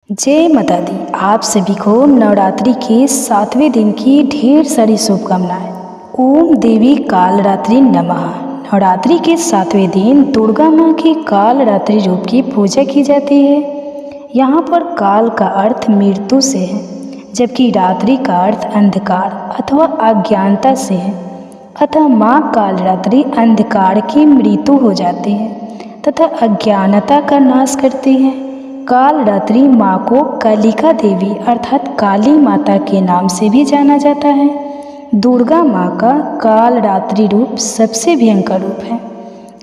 जय माता दी। आप सभी को नवरात्रि के 7वें दिन की ढेर सारी शुभकामनाएं। ओम देवी कालरात्रि नमः। नवरात्रि के 7वें दिन दुर्गा माँ के कालरात्रि रूप की पूजा की जाती है। यहाँ पर काल का अर्थ मृत्यु से है, जबकि रात्रि का अर्थ अंधकार अथवा अज्ञानता से है। अतः माँ कालरात्रि अंधकार की मृत्यु हो जाती है तथा अज्ञानता का नाश करती है। कालरात्रि माँ को कालिका देवी अर्थात काली माता के नाम से भी जाना जाता है। दुर्गा माँ का कालरात्रि रूप सबसे भयंकर रूप है।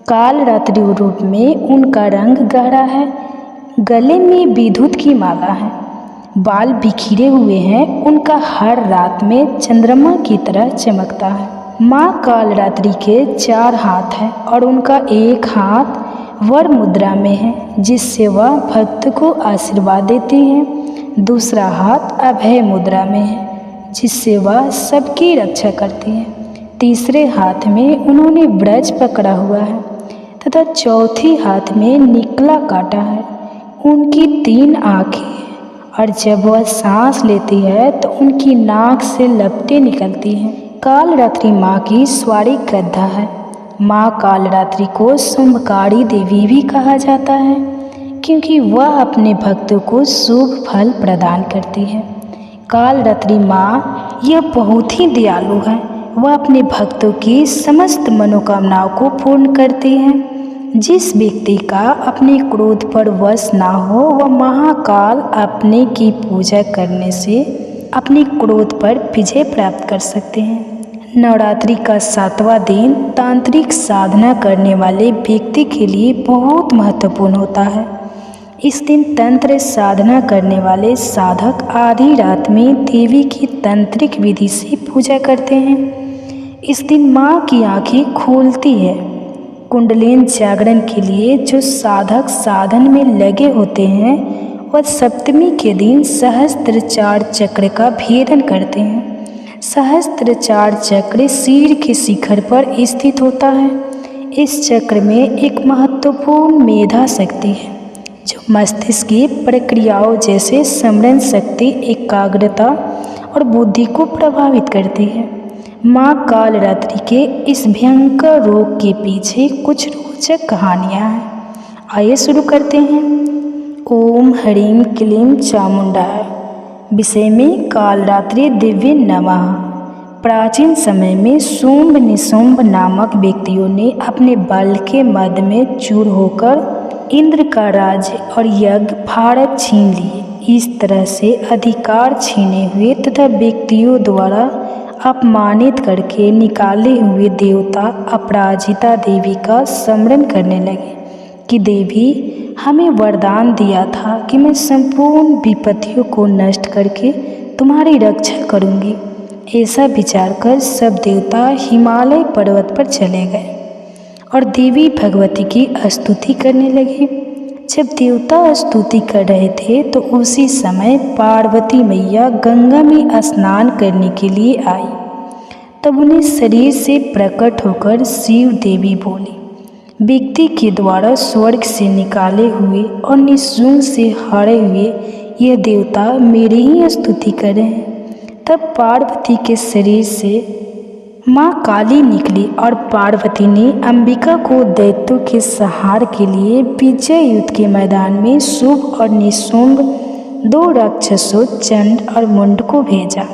कालरात्रि रूप में उनका रंग गहरा है, गले में विद्युत की माला है, बाल बिखरे हुए हैं, उनका हर रात में चंद्रमा की तरह चमकता है। माँ कालरात्रि के 4 हाथ हैं और उनका एक हाथ वर मुद्रा में है, जिससे वह भक्त को आशीर्वाद देती है। दूसरा हाथ अभय मुद्रा में है, जिससे वह सबकी रक्षा करती है। तीसरे हाथ में उन्होंने ब्रज पकड़ा हुआ है तथा चौथी हाथ में निकला काटा है। उनकी 3 आँखें हैं और जब वह सांस लेती है तो उनकी नाक से लपटें निकलती हैं। कालरात्रि माँ की सवारी गधा है। माँ कालरात्रि को शुभकारी देवी भी कहा जाता है, क्योंकि वह अपने भक्तों को शुभ फल प्रदान करती है। कालरात्रि माँ यह बहुत ही दयालु है। वह अपने भक्तों की समस्त मनोकामनाओं को पूर्ण करती है। जिस व्यक्ति का अपने क्रोध पर वश ना हो, वह महाकाल अपने की पूजा करने से अपने क्रोध पर विजय प्राप्त कर सकते हैं। नवरात्रि का 7वां दिन तांत्रिक साधना करने वाले व्यक्ति के लिए बहुत महत्वपूर्ण होता है। इस दिन तंत्र साधना करने वाले साधक आधी रात में देवी की तांत्रिक विधि से पूजा करते हैं। इस दिन माँ की आंखें खुलती है। कुंडलिनी जागरण के लिए जो साधक साधन में लगे होते हैं, वह सप्तमी के दिन सहस्त्रार चक्र का भेदन करते हैं। सहस्त्रार चक्र सिर के शिखर पर स्थित होता है। इस चक्र में एक महत्वपूर्ण मेधा शक्ति है, जो मस्तिष्क की प्रक्रियाओं जैसे स्मरण शक्ति, एकाग्रता और बुद्धि को प्रभावित करती है। माँ कालरात्रि के इस भयंकर रोग के पीछे कुछ रोचक कहानियाँ हैं। आइए शुरू करते हैं। ओम ह्रीं क्लीं चामुंडाय। विषय में कालरात्रि दिव्य नमः। प्राचीन समय में शुंभ निशुंभ नामक व्यक्तियों ने अपने बल के मद में चूर होकर इंद्र का राज्य और यज्ञ भारत छीन लिए। इस तरह से अधिकार छीने हुए तथा व्यक्तियों द्वारा अपमानित करके निकाले हुए देवता अपराजिता देवी का स्मरण करने लगे कि देवी, हमें वरदान दिया था कि मैं संपूर्ण विपत्तियों को नष्ट करके तुम्हारी रक्षा करूंगी। ऐसा विचार कर सब देवता हिमालय पर्वत पर चले गए और देवी भगवती की स्तुति करने लगे। जब देवता स्तुति कर रहे थे तो उसी समय पार्वती मैया गंगा में स्नान करने के लिए आई। तब उन्हें शरीर से प्रकट होकर शिव देवी बोली, व्यक्ति के द्वारा स्वर्ग से निकाले हुए और निःशुंभ से हारे हुए यह देवता मेरी ही स्तुति कर रहे हैं। तब पार्वती के शरीर से माँ काली निकली और पार्वती ने अंबिका को दैत्यों के संहार के लिए विजय युद्ध के मैदान में शुभ और निःशुंभ 2 राक्षसों चंड और मुंड को भेजा।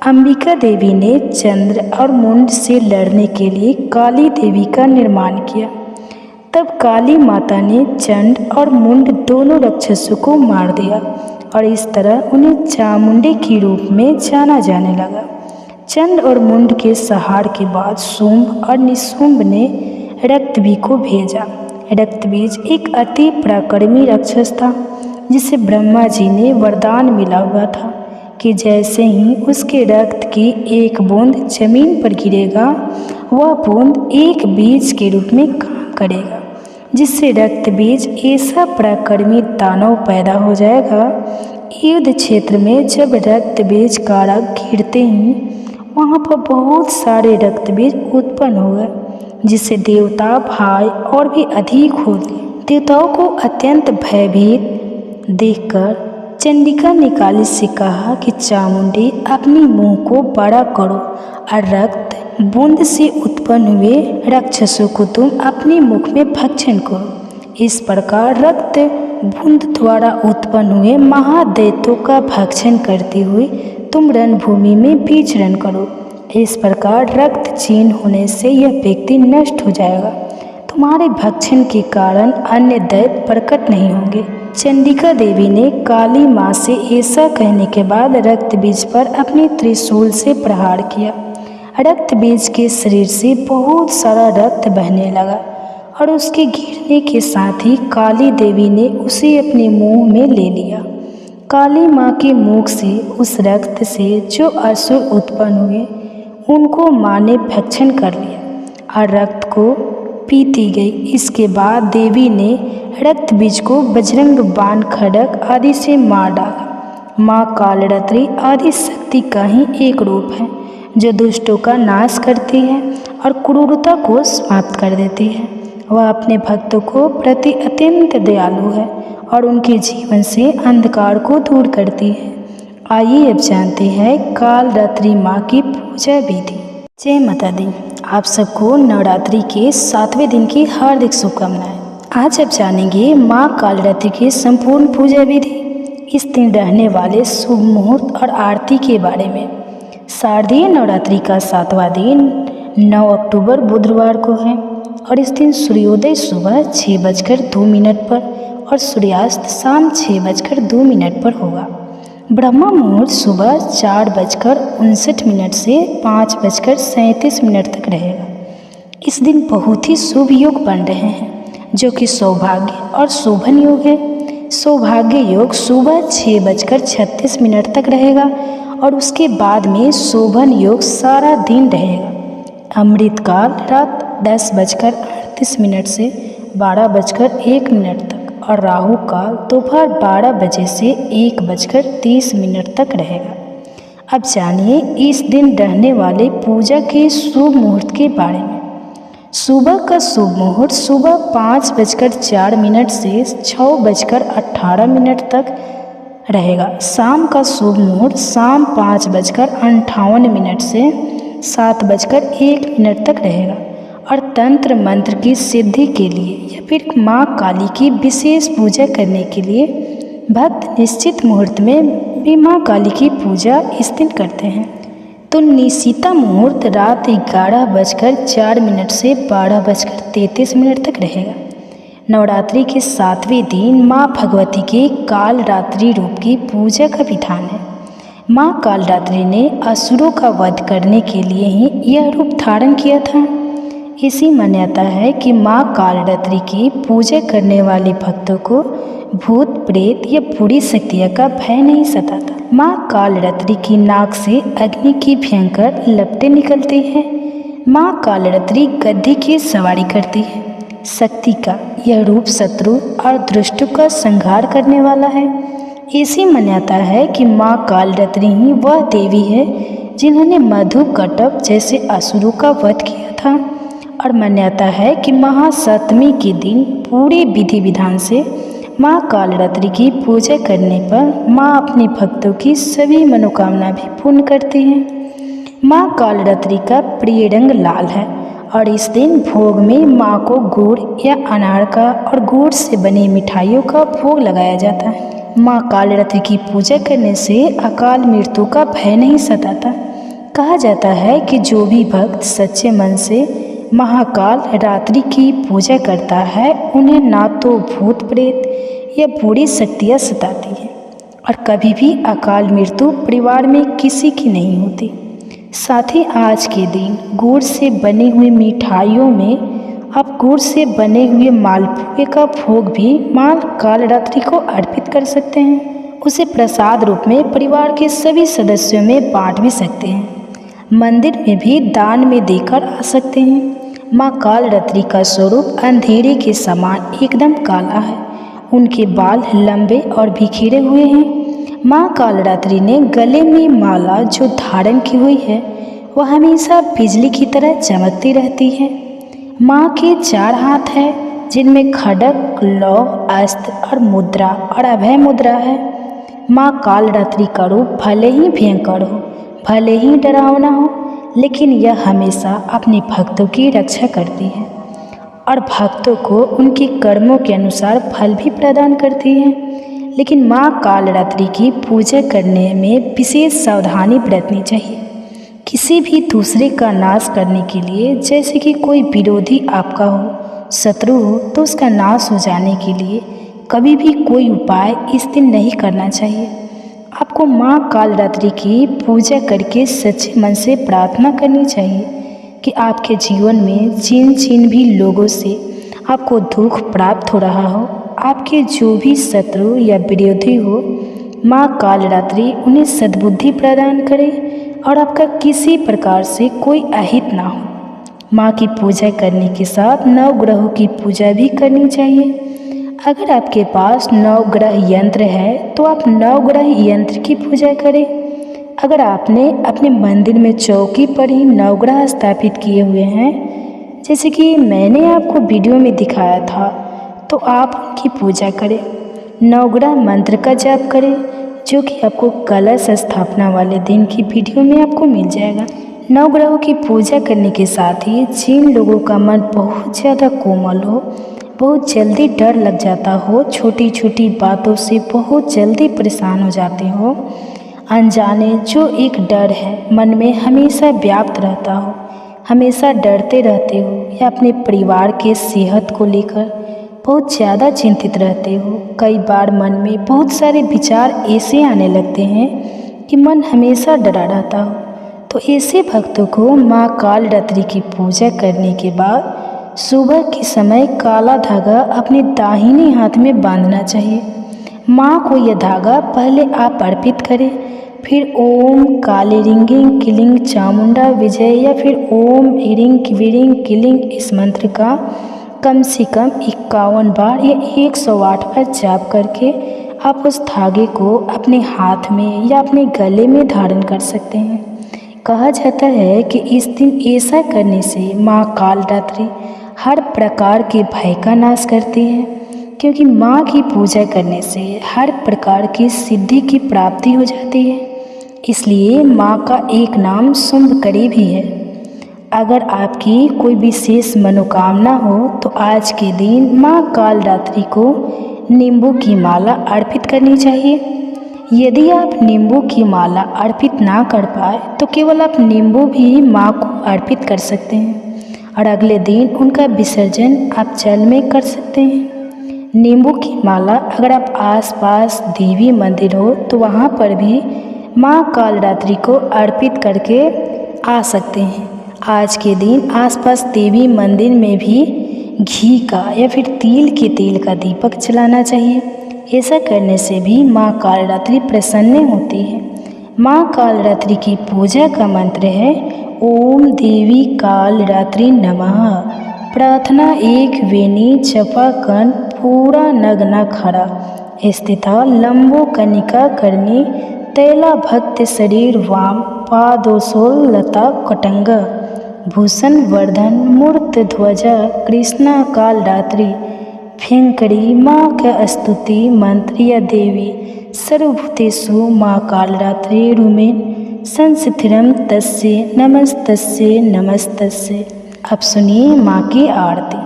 अंबिका देवी ने चंद्र और मुंड से लड़ने के लिए काली देवी का निर्माण किया। तब काली माता ने चंड और मुंड दोनों राक्षसों को मार दिया और इस तरह उन्हें चामुंडे के रूप में जाना जाने लगा। चंड और मुंड के संहार के बाद शुंभ और निशुंभ ने रक्तबीज को भेजा। रक्तबीज एक अति पराक्रमी राक्षस था, जिसे ब्रह्मा जी ने वरदान मिला हुआ था कि जैसे ही उसके रक्त की एक बूंद जमीन पर गिरेगा, वह बूंद एक बीज के रूप में काम करेगा, जिससे रक्त बीज ऐसा पराक्रमी दानव पैदा हो जाएगा। युद्ध क्षेत्र में जब रक्त बीज कारक गिरते ही वहाँ पर बहुत सारे रक्त बीज उत्पन्न हो गए, जिससे देवता भय और भी अधिक हो गए। देवताओं को अत्यंत भयभीत देखकर चंडिका ने काली से कहा कि चामुंडी अपनी मुंह को बड़ा करो और रक्त बूंद से उत्पन्न हुए राक्षसों को तुम अपने मुख में भक्षण करो। इस प्रकार रक्त बूंद द्वारा उत्पन्न हुए महादैत्यों का भक्षण करते हुए तुम रणभूमि में विचरण करो। इस प्रकार रक्त क्षीण होने से यह व्यक्ति नष्ट हो जाएगा। तुम्हारे भक्षण के कारण अन्य दैत्य प्रकट नहीं होंगे। चंडिका देवी ने काली माँ से ऐसा कहने के बाद रक्त बीज पर अपने त्रिशूल से प्रहार किया। रक्त बीज के शरीर से बहुत सारा रक्त बहने लगा और उसके गिरने के साथ ही काली देवी ने उसे अपने मुंह में ले लिया। काली माँ के मुख से उस रक्त से जो असुर उत्पन्न हुए उनको माँ ने भक्षण कर लिया और रक्त को पीती गई। इसके बाद देवी ने रक्त बीज को बजरंग बाण खड्ग आदि से मार डाला। माँ कालरात्रि आदि शक्ति का ही एक रूप है जो दुष्टों का नाश करती है और क्रूरता को समाप्त कर देती है। वह अपने भक्तों को प्रति अत्यंत दयालु है और उनके जीवन से अंधकार को दूर करती है। आइए अब जानते हैं कालरात्रि माँ की पूजा विधि। जय माता दी। आप सबको नवरात्रि के 7वें दिन की हार्दिक शुभकामनाएं। आज आप जानेंगे माँ कालरात्रि की संपूर्ण पूजा विधि, इस दिन रहने वाले शुभ मुहूर्त और आरती के बारे में। शारदीय नवरात्रि का 7वां दिन 9 अक्टूबर बुधवार को है और इस दिन सूर्योदय सुबह 6:02 पर और सूर्यास्त शाम 6:02 पर होगा। ब्रह्म मुहूर्त सुबह 4:59 से 5:37 तक रहेगा। इस दिन बहुत ही शुभ योग बन रहे हैं जो कि सौभाग्य और शोभन योग है। सौभाग्य योग सुबह 6:36 तक रहेगा और उसके बाद में शोभन योग सारा दिन रहेगा। अमृत काल रात 10:38 से 12:01 तक और राहु काल दोपहर 12 बजे से 1:30 तक रहेगा। अब जानिए इस दिन रहने वाले पूजा के शुभ मुहूर्त के बारे में। सुबह का शुभ मुहूर्त सुबह 5:04 से 6:18 तक रहेगा। शाम का शुभ मुहूर्त शाम 5:58 से 7:01 तक रहेगा और तंत्र मंत्र की सिद्धि के लिए या फिर माँ काली की विशेष पूजा करने के लिए भक्त निश्चित मुहूर्त में भी माँ काली की पूजा इस दिन करते हैं। तो निशिता मुहूर्त रात 11:04 से 12:33 तक रहेगा। नवरात्रि के 7वें दिन माँ भगवती के कालरात्रि रूप की पूजा का विधान है। माँ कालरात्रि ने असुरों का वध करने के लिए ही यह रूप धारण किया था। ऐसी मान्यता है कि माँ कालरात्रि की पूजा करने वाले भक्तों को भूत प्रेत या बुरी शक्तियों का भय नहीं सताता। माँ कालरात्रि की नाक से अग्नि की भयंकर लपटें निकलती हैं। माँ कालरात्रि गद्दी की सवारी करती है। शक्ति का यह रूप शत्रु और दुष्टों का संहार करने वाला है। ऐसी मान्यता है कि माँ कालरात्रि ही वह देवी है जिन्होंने मधु कटप जैसे असुरों का वध किया था और मान्यता है कि महासप्तमी के दिन पूरे विधि विधान से माँ कालरात्रि की पूजा करने पर माँ अपने भक्तों की सभी मनोकामना भी पूर्ण करती हैं। माँ कालरात्रि का प्रिय रंग लाल है और इस दिन भोग में माँ को गुड़ या अनार का और गुड़ से बनी मिठाइयों का भोग लगाया जाता है। माँ कालरात्रि की पूजा करने से अकाल मृत्यु का भय नहीं सताता। कहा जाता है कि जो भी भक्त सच्चे मन से महाकाल रात्रि की पूजा करता है उन्हें ना तो भूत प्रेत या बुरी शक्तियाँ सताती हैं और कभी भी अकाल मृत्यु परिवार में किसी की नहीं होती। साथ ही आज के दिन गुड़ से बनी हुई मिठाइयों में आप गुड़ से बने हुए मालपुए का भोग भी माँ कालरात्रि को अर्पित कर सकते हैं। उसे प्रसाद रूप में परिवार के सभी सदस्यों में बांट भी सकते हैं। मंदिर में भी दान में देकर आ सकते हैं। माँ कालरात्रि का स्वरूप अंधेरे के समान एकदम काला है। उनके बाल लंबे और बिखरे हुए हैं। माँ कालरात्रि ने गले में माला जो धारण की हुई है वह हमेशा बिजली की तरह चमकती रहती है। माँ के 4 हाथ हैं जिनमें खड्ग, लौ, अस्त्र और मुद्रा और अभय मुद्रा है। माँ कालरात्रि का रूप भले ही भयंकर हो, भले ही डरावना हो, लेकिन यह हमेशा अपने भक्तों की रक्षा करती है और भक्तों को उनके कर्मों के अनुसार फल भी प्रदान करती है। लेकिन माँ कालरात्रि की पूजा करने में विशेष सावधानी बरतनी चाहिए। किसी भी दूसरे का नाश करने के लिए, जैसे कि कोई विरोधी आपका हो, शत्रु हो, तो उसका नाश हो जाने के लिए कभी भी कोई उपाय इस दिन नहीं करना चाहिए। आपको माँ कालरात्रि की पूजा करके सच्चे मन से प्रार्थना करनी चाहिए कि आपके जीवन में जिन जिन भी लोगों से आपको दुख प्राप्त हो रहा हो, आपके जो भी शत्रु या विरोधी हो, माँ कालरात्रि उन्हें सद्बुद्धि प्रदान करे और आपका किसी प्रकार से कोई अहित ना हो। माँ की पूजा करने के साथ नवग्रहों की पूजा भी करनी चाहिए। अगर आपके पास नवग्रह यंत्र है तो आप नवग्रह यंत्र की पूजा करें। अगर आपने अपने मंदिर में चौकी पर ही नवग्रह स्थापित किए हुए हैं, जैसे कि मैंने आपको वीडियो में दिखाया था, तो आप उनकी पूजा करें। नवग्रह मंत्र का जाप करें, जो कि आपको कलश स्थापना वाले दिन की वीडियो में आपको मिल जाएगा। नवग्रहों की पूजा करने के साथ ही जिन लोगों का मन बहुत ज़्यादा कोमल हो, बहुत जल्दी डर लग जाता हो, छोटी छोटी बातों से बहुत जल्दी परेशान हो जाते हो, अनजाने जो एक डर है मन में हमेशा व्याप्त रहता हो, हमेशा डरते रहते हो, या अपने परिवार के सेहत को लेकर बहुत ज़्यादा चिंतित रहते हो, कई बार मन में बहुत सारे विचार ऐसे आने लगते हैं कि मन हमेशा डरा रहता हो, तो ऐसे भक्तों को माँ कालरात्रि की पूजा करने के बाद सुबह के समय काला धागा अपने दाहिने हाथ में बांधना चाहिए। माँ को यह धागा पहले आप अर्पित करें, फिर ओम काले रिंगिंग किलिंग चामुंडा विजय या फिर ओम इरिंग विरिंग किलिंग इस मंत्र का कम से कम 51 बार या 108 बार जाप करके आप उस धागे को अपने हाथ में या अपने गले में धारण कर सकते हैं। कहा जाता है कि इस दिन ऐसा करने से माँ कालरात्रि हर प्रकार के भय का नाश करती है, क्योंकि माँ की पूजा करने से हर प्रकार की सिद्धि की प्राप्ति हो जाती है। इसलिए माँ का एक नाम शुंभकरी भी है। अगर आपकी कोई विशेष मनोकामना हो तो आज के दिन माँ कालरात्रि को नींबू की माला अर्पित करनी चाहिए। यदि आप नींबू की माला अर्पित ना कर पाए तो केवल आप नींबू भी माँ को अर्पित कर सकते हैं और अगले दिन उनका विसर्जन आप जल में कर सकते हैं। नींबू की माला अगर आप आसपास देवी मंदिर हो तो वहाँ पर भी माँ कालरात्रि को अर्पित करके आ सकते हैं। आज के दिन आसपास देवी मंदिर में भी घी का या फिर तिल के तेल का दीपक जलाना चाहिए। ऐसा करने से भी माँ कालरात्रि प्रसन्न होती है। माँ कालरात्रि की पूजा का मंत्र है ओम देवी कालरात्रि नमः। प्रार्थना एक वेणी जपाकन पूरा नग्न खड़ा स्थिता लंबो कनिका करनी तैला भक्त शरीर वाम पादोसोल लता कटंग भूषण वर्धन मूर्त ध्वजा कृष्णा कालरात्रि भयंकरी माँ का स्तुति मंत्र या देवी सर्वभूतेषु माँ कालरात्रि रूमेन संस्थिरम तस्य नमस्तस्य नमस्तस्य। अब सुनिए माँ की आरती।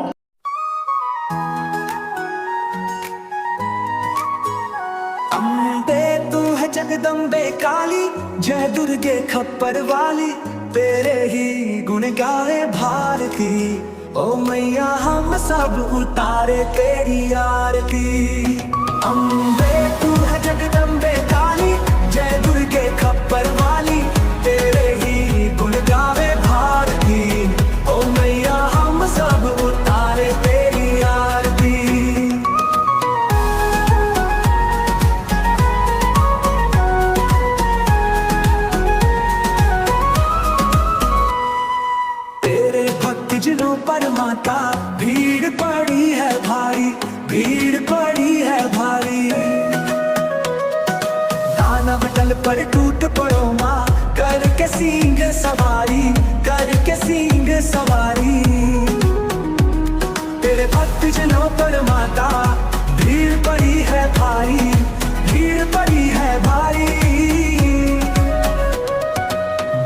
अम्बे तू है जगदम्बे काली, जय दुर्गे खप्पर वाली, तेरे ही गुण गाए भारती। ओ मैया हम सब उतारे तेरी आरती। अम्बे तू है जगदम्बे काली, जय दुर्गे खप्पर वाली, तेरे ही गुण गावे भारती। ओ मैया हम सब उतारे तेरी आरती। तेरे भक्त जिनों पर माता भीड़ पड़ी है भारी, भीड़ पड़ी है भारी। दानव दल पर टूट पड़ो माँ, करके सींग सवारी, करके सींग सवारी। तेरे भक्त जनों पर माता भीड़ पड़ी है भारी, भीड़ भीड़ पड़ी है भारी,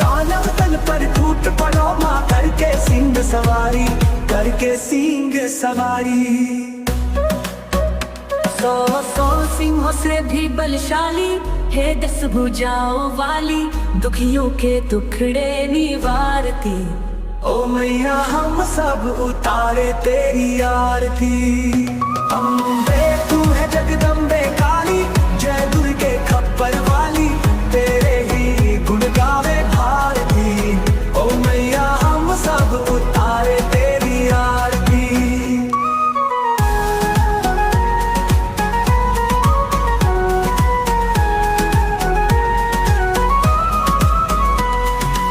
दानव तल पर टूट पड़ो माँ करके सिंह सवारी, करके सिंह सवारी। सौ सौ सिंहों से भी बलशाली है 10 भुजाओं वाली, दुखियों के टुकड़े निवारती। ओ मैया हम सब उतारे तेरी आरती। अम्बे तू है जगदम्बे काली, जय दुर्गे खप्पर वाली, तेरे ही गुण गावे भारती। ओ मैया हम सब उतारे तेरी आरती।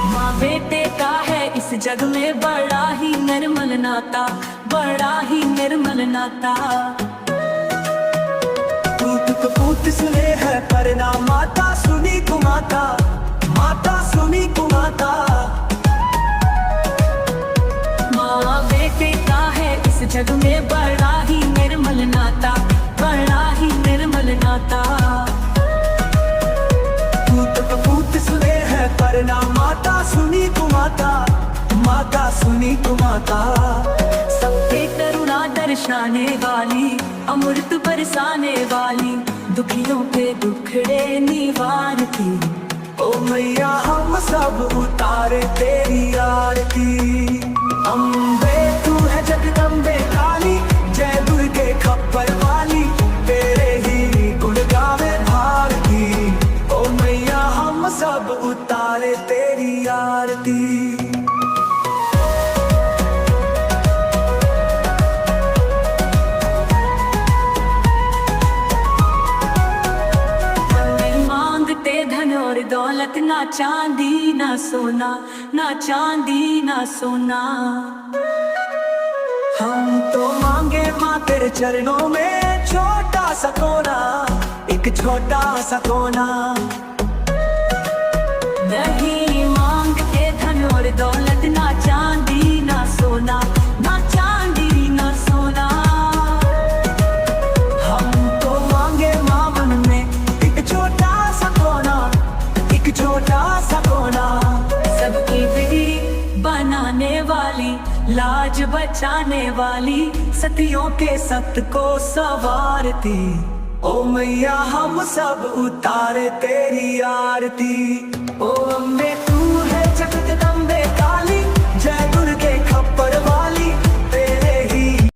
माँ बेटे का है इस जग में बड़ा ही निर्मल नाता, बड़ा ही निर्मल नाता। पूत कपूत सुने है परना, माता सुनी कुमाता, माता सुनी कुमाता। माँ बेटे का है इस जग में बड़ा ही निर्मल नाता, बड़ा ही निर्मल नाता। पूत कपूत सुने है परना, माता सुनी कुमाता, माता सुनी कुमाता। सबके करुणा दर्शाने वाली, अमृत बरसाने वाली, दुखियों के दुखड़े निवारती। ओ मैया हम सब उतारे तेरी आरती। अम्बे तू है जगदम्बे काली, जय दुर्गे खप्पर वाली, तेरे ही गुण गावे भारती। ओ मैया हम सब उतारे तेरी आरती। धन और दौलत, ना चांदी ना सोना, ना चांदी ना सोना। हम तो मांगे माँ तेरे चरणों में छोटा सा कोना, एक छोटा सा कोना। नहीं मांगते धन और दौलत, ना चांदी ना सोना, ना चांदी ना सोना। हम तो मांगे माँ मन में एक छोटा सा कोना, एक छोटा सा कोना। सबकी बिगड़ी बनाने वाली, लाज बचाने वाली, सतियों के सत्य को सवारती। ओ मैया हम सब उतारे तेरी आरती। ओ अम्बे तू है जगदम्बे काली, जय दुर्गे